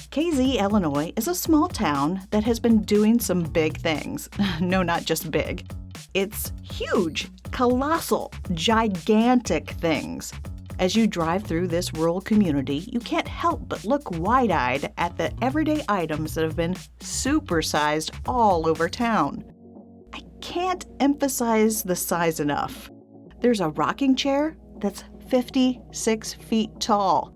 KZ, Illinois is a small town that has been doing some big things. No, not just big. It's huge, colossal, gigantic things. As you drive through this rural community, you can't help but look wide-eyed at the everyday items that have been supersized all over town. I can't emphasize the size enough. There's a rocking chair that's 56 feet tall.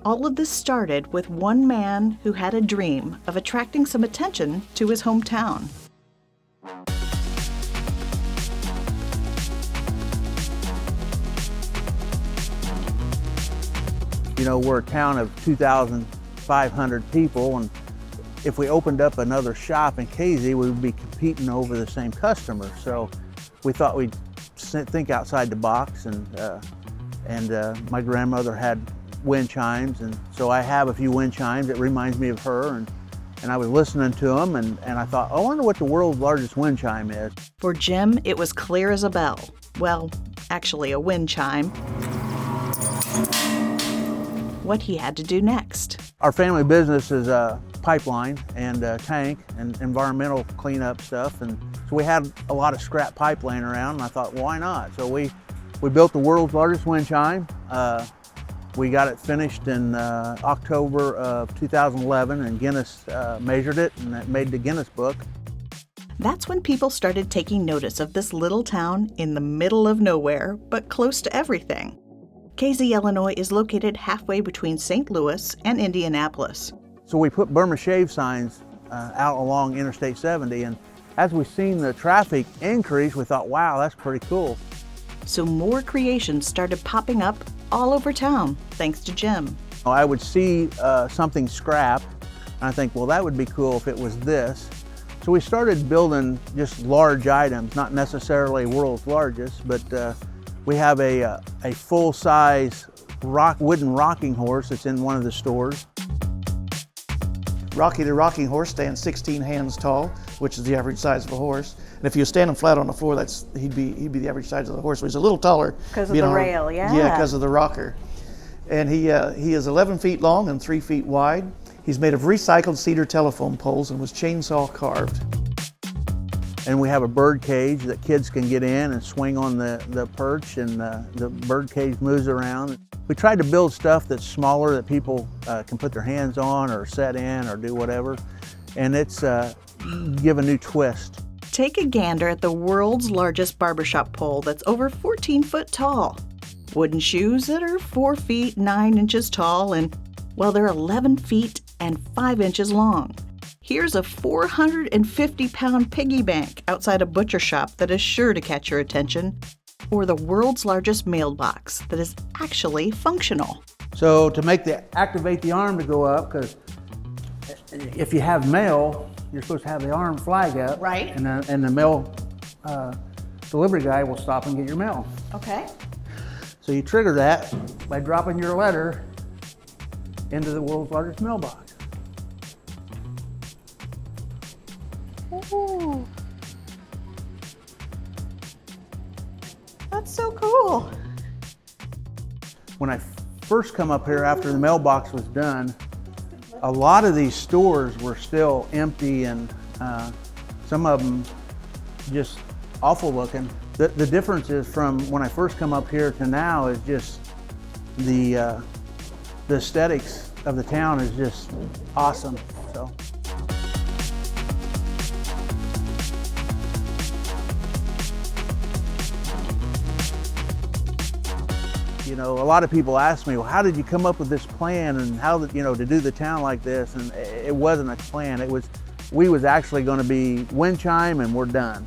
All of this started with one man who had a dream of attracting some attention to his hometown. You know, we're a town of 2,500 people, and if we opened up another shop in KZ, we would be competing over the same customer. So we thought we'd think outside the box, and my grandmother had wind chimes, and so I have a few wind chimes. It reminds me of her, and I was listening to them, and I thought, I wonder what the world's largest wind chime is. For Jim, it was clear as a bell. Well, actually a wind chime. What he had to do next. Our family business is a pipeline and a tank and environmental cleanup stuff, and so we had a lot of scrap pipe laying around, and I thought, well, why not? So we built the world's largest wind chime. We got it finished in October of 2011, and Guinness measured it, and it made the Guinness book. That's when people started taking notice of this little town in the middle of nowhere, but close to everything. KZ, Illinois is located halfway between St. Louis and Indianapolis. So we put Burma Shave signs out along Interstate 70, and as we've seen the traffic increase, we thought, wow, that's pretty cool. So more creations started popping up all over town, thanks to Jim. I would see something scrapped, and I think, well, that would be cool if it was this. So we started building just large items, not necessarily world's largest, but we have a full-size wooden rocking horse that's in one of the stores. Rocky the rocking horse stands 16 hands tall, which is the average size of a horse. And if you stand him flat on the floor, he'd be the average size of the horse. So he's a little taller. Because of the rail, yeah. Yeah, because of the rocker. And he is 11 feet long and 3 feet wide. He's made of recycled cedar telephone poles and was chainsaw carved. And we have a bird cage that kids can get in and swing on the perch, and the bird cage moves around. We tried to build stuff that's smaller that people can put their hands on or set in or do whatever, and it's give a new twist. Take a gander at the world's largest barbershop pole that's over 14 foot tall. Wooden shoes that are 4 feet 9 inches tall, and, well, they're 11 feet and 5 inches long. Here's a 450-pound piggy bank outside a butcher shop that is sure to catch your attention. Or the world's largest mailbox that is actually functional. So to activate the arm to go up, because if you have mail, you're supposed to have the arm flag up. Right. And the mail delivery guy will stop and get your mail. Okay. So you trigger that by dropping your letter into the world's largest mailbox. Ooh. That's so cool. When I first come up here after the mailbox was done, a lot of these stores were still empty, and some of them just awful looking. The difference is from when I first come up here to now is just the aesthetics of the town is just awesome. So. You know, a lot of people ask me, well, how did you come up with this plan, and how did, to do the town like this? And it wasn't a plan. We was actually going to be wind chime and we're done,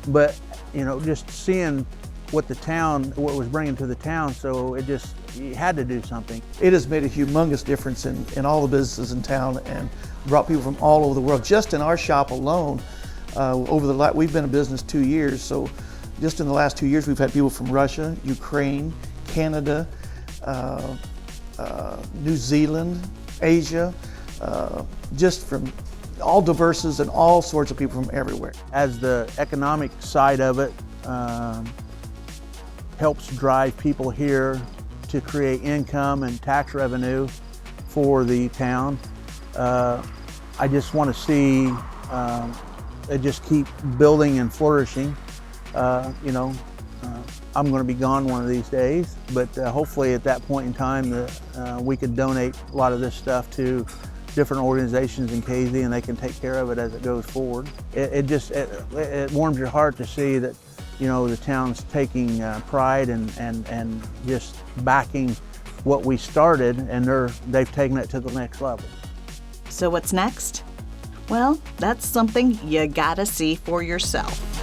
But, just seeing what was bringing to the town, so you had to do something. It has made a humongous difference in all the businesses in town and brought people from all over the world. Just in our shop alone, we've been in business 2 years, so just in the last 2 years, we've had people from Russia, Ukraine, Canada, New Zealand, Asia, just from all diverses and all sorts of people from everywhere. As the economic side of it helps drive people here to create income and tax revenue for the town. I just want to see it just keep building and flourishing. I'm going to be gone one of these days, but hopefully at that point in time we could donate a lot of this stuff to different organizations in KZ, and they can take care of it as it goes forward. It warms your heart to see that, the town's taking pride and just backing what we started, and they've taken it to the next level. So what's next? Well, that's something you gotta see for yourself.